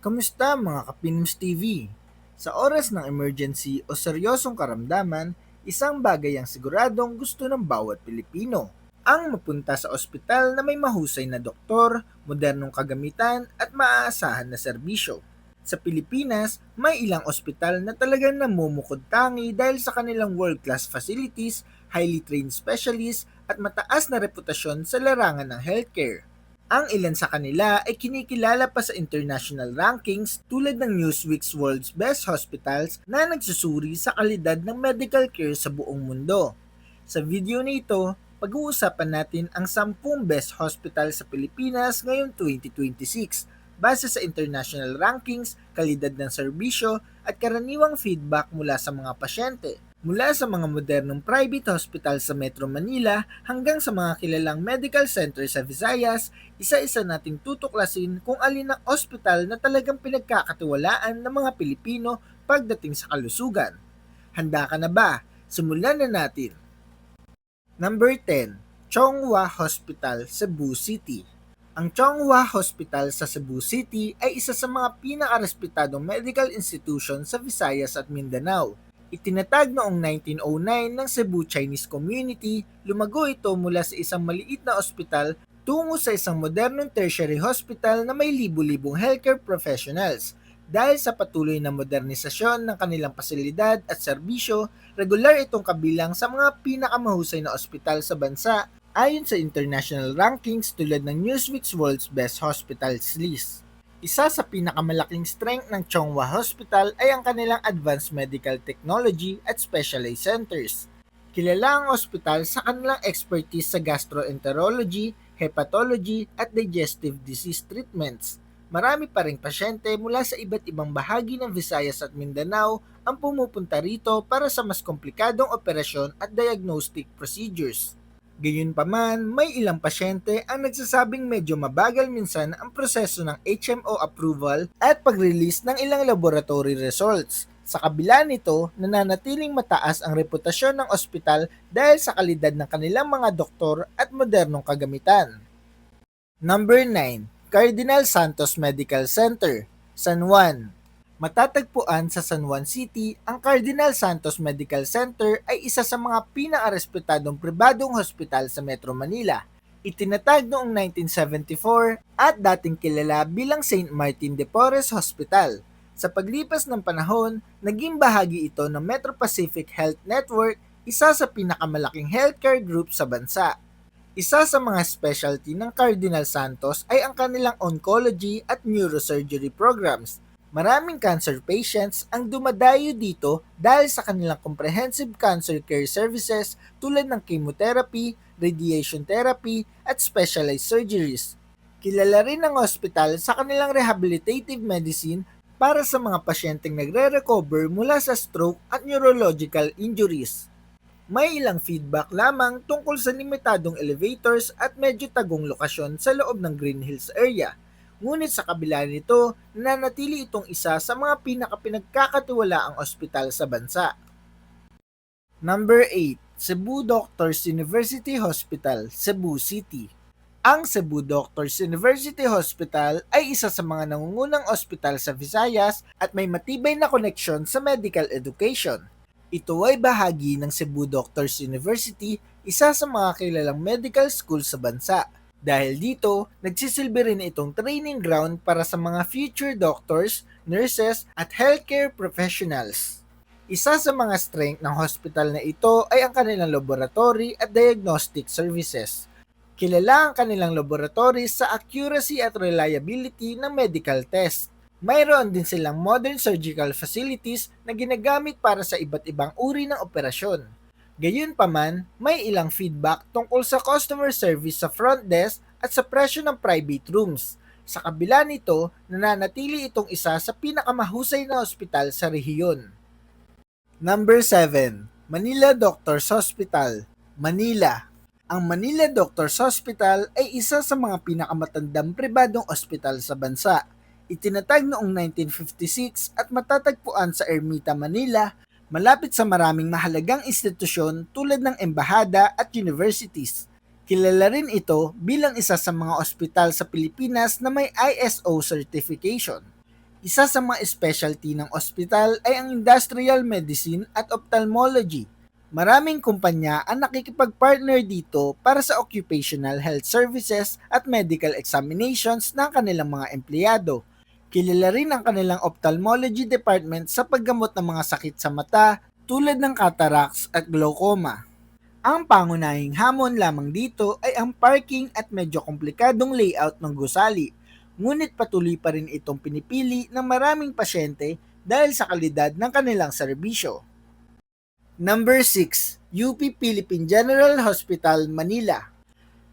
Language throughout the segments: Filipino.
Kamusta mga Kapinms TV? Sa oras ng emergency o seryosong karamdaman, isang bagay ang siguradong gusto ng bawat Pilipino. Ang mapunta sa ospital na may mahusay na doktor, modernong kagamitan at maaasahan na serbisyo. Sa Pilipinas, may ilang ospital na talagang namumukod tangi dahil sa kanilang world-class facilities, highly trained specialists at mataas na reputasyon sa larangan ng healthcare. Ang ilan sa kanila ay kinikilala pa sa international rankings tulad ng Newsweek's World's Best Hospitals na nagsusuri sa kalidad ng medical care sa buong mundo. Sa video na ito, pag-uusapan natin ang 10 best hospital sa Pilipinas ngayong 2026 base sa international rankings, kalidad ng serbisyo at karaniwang feedback mula sa mga pasyente. Mula sa mga modernong private hospital sa Metro Manila hanggang sa mga kilalang medical center sa Visayas, isa-isa nating tutuklasin kung alin ang ospital na talagang pinagkakatiwalaan ng mga Pilipino pagdating sa kalusugan. Handa ka na ba? Simulan na natin. Number 10, Chonghua Hospital, Cebu City. Ang Chonghua Hospital sa Cebu City ay isa sa mga pinaka-respetadong medical institution sa Visayas at Mindanao. Itinatag noong 1909 ng Cebu Chinese Community, lumago ito mula sa isang maliit na ospital tungo sa isang modernong tertiary hospital na may libu-libong healthcare professionals. Dahil sa patuloy na modernisasyon ng kanilang pasilidad at serbisyo, regular itong kabilang sa mga pinakamahusay na ospital sa bansa ayon sa international rankings tulad ng Newsweek's World's Best Hospitals list. Isa sa pinakamalaking strength ng Chonghua Hospital ay ang kanilang advanced medical technology at specialized centers. Kilala ang ospital sa kanilang expertise sa gastroenterology, hepatology at digestive disease treatments. Marami pa ring pasyente mula sa iba't ibang bahagi ng Visayas at Mindanao ang pumupunta rito para sa mas komplikadong operasyon at diagnostic procedures. Gayunpaman, may ilang pasyente ang nagsasabing medyo mabagal minsan ang proseso ng HMO approval at pag-release ng ilang laboratory results. Sa kabila nito, nananatiling mataas ang reputasyon ng ospital dahil sa kalidad ng kanilang mga doktor at modernong kagamitan. Number 9, Cardinal Santos Medical Center, San Juan. Matatagpuan sa San Juan City, ang Cardinal Santos Medical Center ay isa sa mga pinaka-respetadong pribadong hospital sa Metro Manila. Itinatag noong 1974 at dating kilala bilang St. Martin de Porres Hospital. Sa paglipas ng panahon, naging bahagi ito ng Metro Pacific Health Network, isa sa pinakamalaking healthcare group sa bansa. Isa sa mga specialty ng Cardinal Santos ay ang kanilang oncology at neurosurgery programs. Maraming cancer patients ang dumadayo dito dahil sa kanilang comprehensive cancer care services tulad ng chemotherapy, radiation therapy, at specialized surgeries. Kilala rin ang ospital sa kanilang rehabilitative medicine para sa mga pasyenteng nagre-recover mula sa stroke at neurological injuries. May ilang feedback lamang tungkol sa limitadong elevators at medyo tagong lokasyon sa loob ng Green Hills area. Ngunit sa kabila nito, nanatili itong isa sa mga pinakapinagkakatiwalaang ospital sa bansa. Number 8, Cebu Doctors University Hospital, Cebu City. Ang Cebu Doctors University Hospital ay isa sa mga nangungunang ospital sa Visayas at may matibay na koneksyon sa medical education. Ito ay bahagi ng Cebu Doctors University, isa sa mga kilalang medical school sa bansa. Dahil dito, nagsisilbi rin itong training ground para sa mga future doctors, nurses, at healthcare professionals. Isa sa mga strength ng hospital na ito ay ang kanilang laboratory at diagnostic services. Kilala ang kanilang laboratory sa accuracy at reliability ng medical test. Mayroon din silang modern surgical facilities na ginagamit para sa iba't ibang uri ng operasyon. Gayunpaman, may ilang feedback tungkol sa customer service sa front desk at sa presyo ng private rooms. Sa kabila nito, nananatili itong isa sa pinakamahusay na ospital sa rehiyon. Number 7, Manila Doctors Hospital, Manila. Ang Manila Doctors Hospital ay isa sa mga pinakamatandang pribadong ospital sa bansa. Itinatag noong 1956 at matatagpuan sa Ermita, Manila, malapit sa maraming mahalagang institusyon tulad ng embahada at universities. Kilala rin ito bilang isa sa mga ospital sa Pilipinas na may ISO certification. Isa sa mga specialty ng ospital ay ang industrial medicine at ophthalmology. Maraming kumpanya ang nakikipag-partner dito para sa occupational health services at medical examinations ng kanilang mga empleyado. Kilala rin ang kanilang ophthalmology department sa paggamot ng mga sakit sa mata tulad ng cataracts at glaucoma. Ang pangunahing hamon lamang dito ay ang parking at medyo komplikadong layout ng gusali, ngunit patuloy pa rin itong pinipili ng maraming pasyente dahil sa kalidad ng kanilang serbisyo. Number 6, UP Philippine General Hospital, Manila.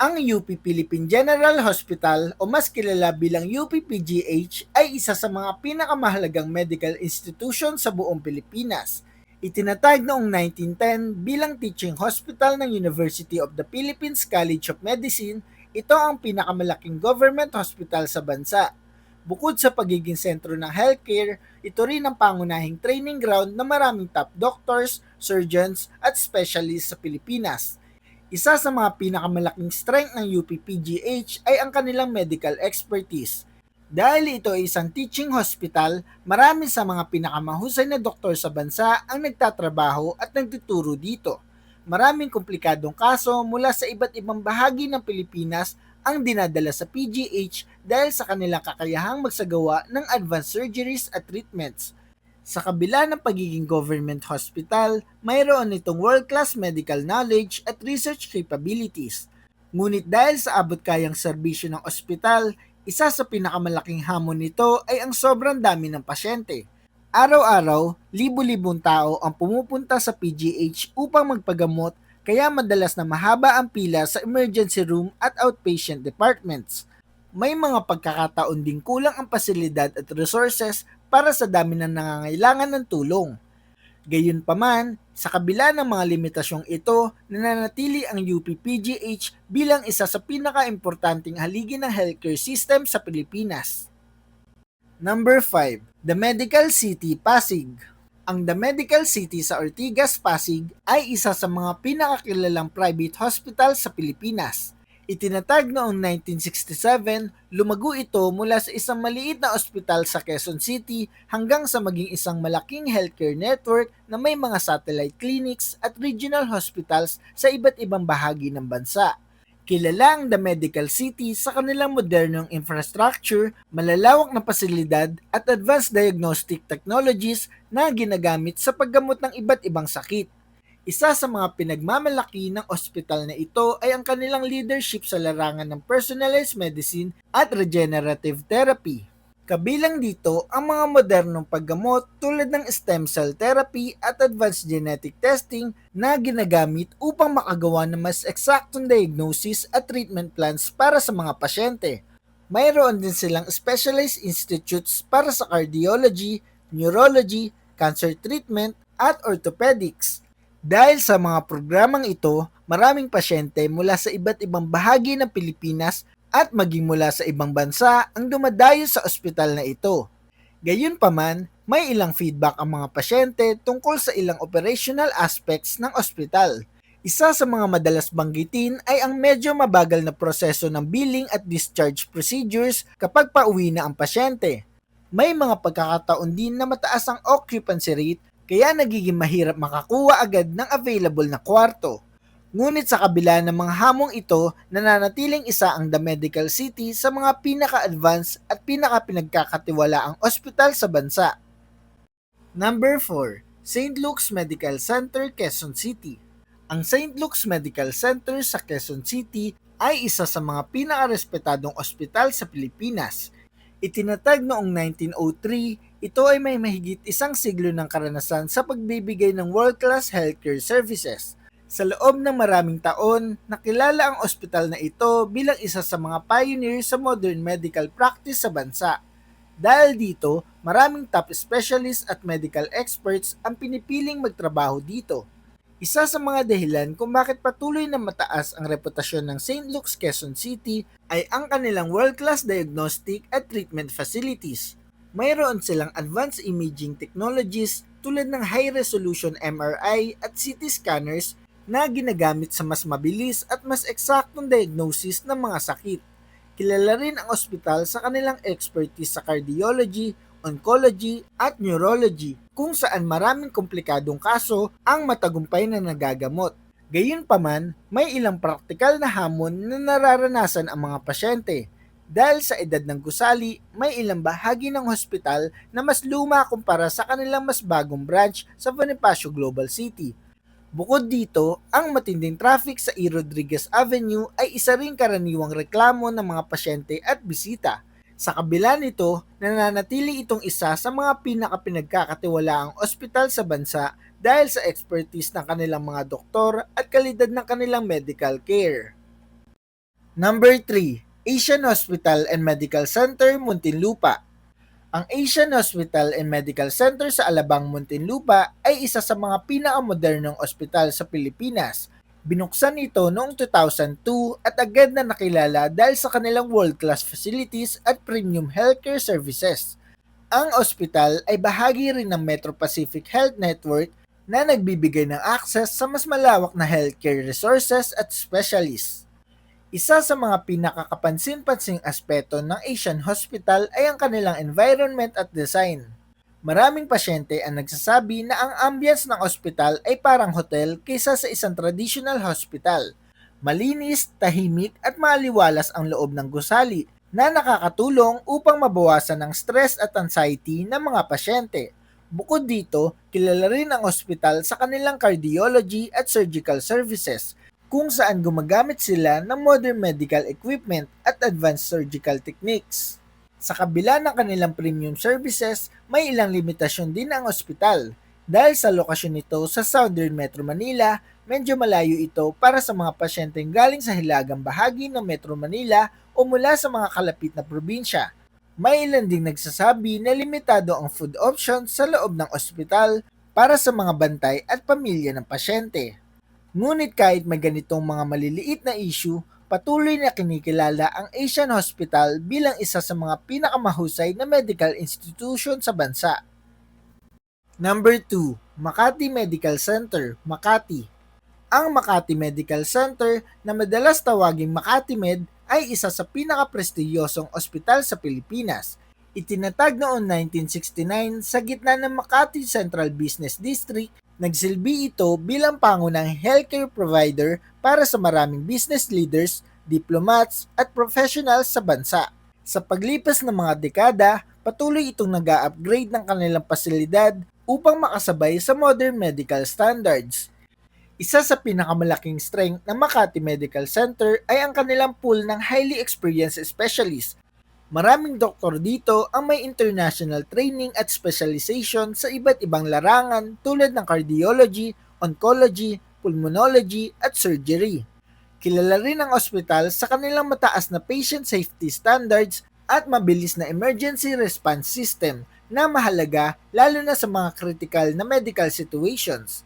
Ang UP Philippine General Hospital o mas kilala bilang UPPGH ay isa sa mga pinakamahalagang medical institution sa buong Pilipinas. Itinatag noong 1910 bilang teaching hospital ng University of the Philippines College of Medicine. Ito ang pinakamalaking government hospital sa bansa. Bukod sa pagiging sentro ng healthcare, ito rin ang pangunahing training ground ng maraming top doctors, surgeons at specialists sa Pilipinas. Isa sa mga pinakamalaking strength ng UPPGH ay ang kanilang medical expertise. Dahil ito ay isang teaching hospital, marami sa mga pinakamahusay na doktor sa bansa ang nagtatrabaho at nagtuturo dito. Maraming komplikadong kaso mula sa iba't ibang bahagi ng Pilipinas ang dinadala sa PGH dahil sa kanilang kakayahang magsagawa ng advanced surgeries at treatments. Sa kabila ng pagiging government hospital, mayroon itong world-class medical knowledge at research capabilities. Ngunit dahil sa abot-kayang serbisyo ng ospital, isa sa pinakamalaking hamon nito ay ang sobrang dami ng pasyente. Araw-araw, libu-libong tao ang pumupunta sa PGH upang magpagamot, kaya madalas na mahaba ang pila sa emergency room at outpatient departments. May mga pagkakataon ding kulang ang pasilidad at resources para sa dami ng nangangailangan ng tulong. Gayunpaman, sa kabila ng mga limitasyong ito, nananatili ang UPPGH bilang isa sa pinaka-importanting haligi ng healthcare system sa Pilipinas. Number 5, The Medical City, Pasig. Ang The Medical City sa Ortigas, Pasig ay isa sa mga pinakakilalang private hospital sa Pilipinas. Itinatag noong 1967, lumago ito mula sa isang maliit na ospital sa Quezon City hanggang sa maging isang malaking healthcare network na may mga satellite clinics at regional hospitals sa iba't ibang bahagi ng bansa. Kilala ang The Medical City sa kanilang modernong infrastructure, malalawak na pasilidad at advanced diagnostic technologies na ginagamit sa paggamot ng iba't ibang sakit. Isa sa mga pinagmamalaki ng ospital na ito ay ang kanilang leadership sa larangan ng personalized medicine at regenerative therapy. Kabilang dito ang mga modernong paggamot tulad ng stem cell therapy at advanced genetic testing na ginagamit upang makagawa ng mas eksaktong diagnosis at treatment plans para sa mga pasyente. Mayroon din silang specialized institutes para sa cardiology, neurology, cancer treatment at orthopedics. Dahil sa mga programang ito, maraming pasyente mula sa iba't ibang bahagi ng Pilipinas at maging mula sa ibang bansa ang dumadayo sa ospital na ito. Gayunpaman, may ilang feedback ang mga pasyente tungkol sa ilang operational aspects ng ospital. Isa sa mga madalas banggitin ay ang medyo mabagal na proseso ng billing at discharge procedures kapag pauwi na ang pasyente. May mga pagkakataon din na mataas ang occupancy rate kaya nagiging mahirap makakuha agad ng available na kwarto. Ngunit sa kabila ng mga hamong ito, nananatiling isa ang The Medical City sa mga pinaka-advanced at pinaka-pinagkakatiwalaang ospital sa bansa. Number 4, St. Luke's Medical Center, Quezon City. Ang St. Luke's Medical Center sa Quezon City ay isa sa mga pinaka-respetadong ospital sa Pilipinas. Itinatag noong 1903, ito ay may mahigit isang siglo ng karanasan sa pagbibigay ng world-class healthcare services. Sa loob ng maraming taon, nakilala ang ospital na ito bilang isa sa mga pioneer sa modern medical practice sa bansa. Dahil dito, maraming top specialists at medical experts ang pinipiling magtrabaho dito. Isa sa mga dahilan kung bakit patuloy na mataas ang reputasyon ng St. Luke's Quezon City ay ang kanilang world-class diagnostic at treatment facilities. Mayroon silang advanced imaging technologies tulad ng high-resolution MRI at CT scanners na ginagamit sa mas mabilis at mas eksaktong diagnosis ng mga sakit. Kilala rin ang ospital sa kanilang expertise sa cardiology, oncology, at neurology, kung saan maraming komplikadong kaso ang matagumpay na nagagamot. Gayunpaman, may ilang praktikal na hamon na nararanasan ang mga pasyente. Dahil sa edad ng gusali, may ilang bahagi ng hospital na mas luma kumpara sa kanilang mas bagong branch sa Bonifacio Global City. Bukod dito, ang matinding traffic sa E. Rodriguez Avenue ay isa ring karaniwang reklamo ng mga pasyente at bisita. Sa kabila nito, nananatili itong isa sa mga pinakapinagkakatiwalaang ospital sa bansa dahil sa expertise ng kanilang mga doktor at kalidad ng kanilang medical care. Number 3. Asian Hospital and Medical Center, Muntinlupa. Ang Asian Hospital and Medical Center sa Alabang, Muntinlupa ay isa sa mga pinakamodernong ospital sa Pilipinas. Binuksan ito noong 2002 at agad na nakilala dahil sa kanilang world-class facilities at premium healthcare services. Ang ospital ay bahagi rin ng Metro Pacific Health Network na nagbibigay ng access sa mas malawak na healthcare resources at specialists. Isa sa mga pinakakapansin-pansing aspeto ng Asian Hospital ay ang kanilang environment at design. Maraming pasyente ang nagsasabi na ang ambience ng ospital ay parang hotel kaysa sa isang traditional hospital. Malinis, tahimik at maaliwalas ang loob ng gusali na nakakatulong upang mabawasan ang stress at anxiety ng mga pasyente. Bukod dito, kilala rin ang ospital sa kanilang cardiology at surgical services, kung saan gumagamit sila ng modern medical equipment at advanced surgical techniques. Sa kabila ng kanilang premium services, may ilang limitasyon din ang ospital. Dahil sa lokasyon nito sa Southern Metro Manila, medyo malayo ito para sa mga pasyenteng galing sa hilagang bahagi ng Metro Manila o mula sa mga kalapit na probinsya. May ilan ding nagsasabi na limitado ang food options sa loob ng ospital para sa mga bantay at pamilya ng pasyente. Ngunit kahit may ganitong mga maliliit na issue, patuloy na kinikilala ang Asian Hospital bilang isa sa mga pinakamahusay na medical institution sa bansa. Number 2. Makati Medical Center, Makati. Ang Makati Medical Center, na madalas tawaging Makati Med, ay isa sa pinakaprestiyosong ospital sa Pilipinas. Itinatag noong 1969 sa gitna ng Makati Central Business District. Nagsilbi ito bilang pangunang healthcare provider para sa maraming business leaders, diplomats at professionals sa bansa. Sa paglipas ng mga dekada, patuloy itong nag-a-upgrade ng kanilang pasilidad upang makasabay sa modern medical standards. Isa sa pinakamalaking strength ng Makati Medical Center ay ang kanilang pool ng highly experienced specialists. Maraming doktor dito ang may international training at specialization sa iba't ibang larangan tulad ng cardiology, oncology, pulmonology at surgery. Kilala rin ang ospital sa kanilang mataas na patient safety standards at mabilis na emergency response system na mahalaga lalo na sa mga critical na medical situations.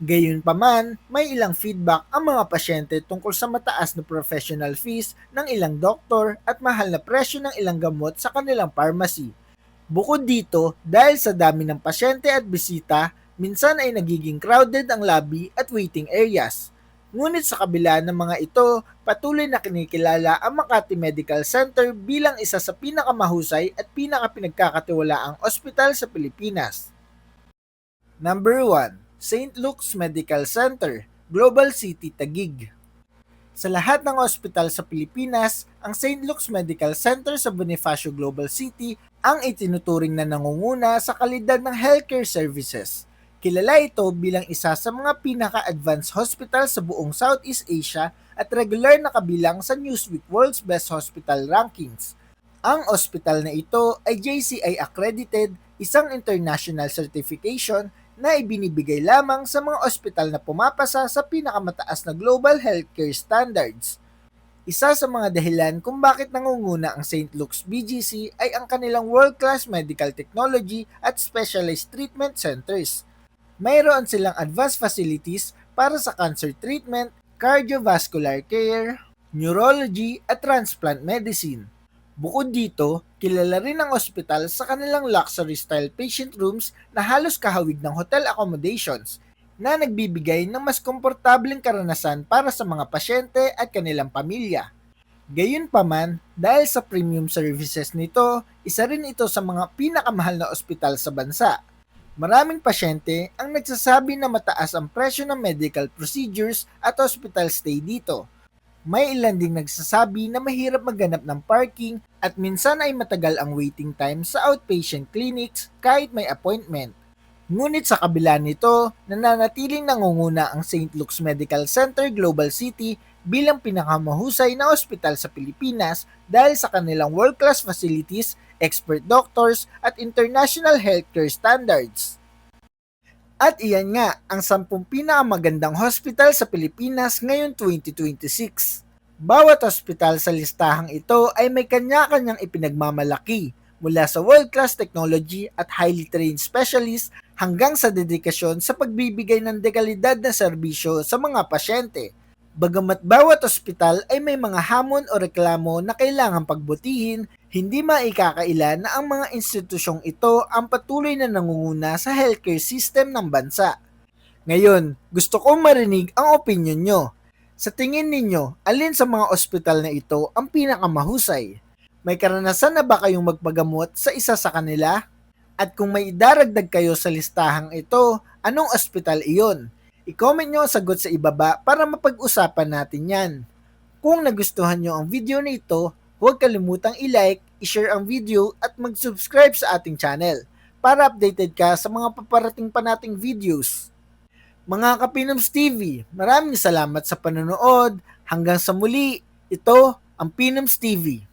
Gayunpaman, may ilang feedback ang mga pasyente tungkol sa mataas na professional fees ng ilang doktor at mahal na presyo ng ilang gamot sa kanilang pharmacy. Bukod dito, dahil sa dami ng pasyente at bisita, minsan ay nagiging crowded ang lobby at waiting areas. Ngunit sa kabila ng mga ito, patuloy na kinikilala ang Makati Medical Center bilang isa sa pinakamahusay at pinakapinagkakatiwalaang ospital sa Pilipinas. Number 1. St. Luke's Medical Center, Global City, Taguig. Sa lahat ng ospital sa Pilipinas, ang St. Luke's Medical Center sa Bonifacio Global City ang itinuturing na nangunguna sa kalidad ng healthcare services. Kilala ito bilang isa sa mga pinaka-advanced hospital sa buong Southeast Asia at regular na kabilang sa Newsweek World's Best Hospital Rankings. Ang ospital na ito ay JCI accredited, isang international certification na ibinibigay lamang sa mga ospital na pumapasa sa pinakamataas na global healthcare standards. Isa sa mga dahilan kung bakit nangunguna ang St. Luke's BGC ay ang kanilang world-class medical technology at specialized treatment centers. Mayroon silang advanced facilities para sa cancer treatment, cardiovascular care, neurology at transplant medicine. Bukod dito, kilala rin ang ospital sa kanilang luxury-style patient rooms na halos kahawig ng hotel accommodations na nagbibigay ng mas komportableng karanasan para sa mga pasyente at kanilang pamilya. Gayunpaman, dahil sa premium services nito, isa rin ito sa mga pinakamahal na ospital sa bansa. Maraming pasyente ang nagsasabi na mataas ang presyo ng medical procedures at hospital stay dito. May ilan ding nagsasabi na mahirap maghanap ng parking at minsan ay matagal ang waiting time sa outpatient clinics kahit may appointment. Ngunit sa kabila nito, nananatiling nangunguna ang St. Luke's Medical Center Global City bilang pinakamahusay na ospital sa Pilipinas dahil sa kanilang world-class facilities, expert doctors, at international healthcare standards. At iyan nga ang 10 pinakamagandang hospital sa Pilipinas ngayong 2026. Bawat hospital sa listahang ito ay may kanya-kanyang ipinagmamalaki mula sa world-class technology at highly trained specialists hanggang sa dedikasyon sa pagbibigay ng dekalidad na serbisyo sa mga pasyente. Bagamat bawat ospital ay may mga hamon o reklamo na kailangang pagbutihin, hindi maikakaila na ang mga institusyong ito ang patuloy na nangunguna sa healthcare system ng bansa. Ngayon, gusto kong marinig ang opinion nyo. Sa tingin ninyo, alin sa mga ospital na ito ang pinakamahusay? May karanasan na ba kayong magpagamot sa isa sa kanila? At kung may idaragdag kayo sa listahang ito, anong ospital iyon? I-comment nyo ang sagot sa ibaba para mapag-usapan natin yan. Kung nagustuhan nyo ang video na ito, huwag kalimutang i-like, i-share ang video at mag-subscribe sa ating channel para updated ka sa mga paparating pa nating videos. Mga Kapinoms TV, maraming salamat sa panonood. Hanggang sa muli, ito ang Pinoms TV.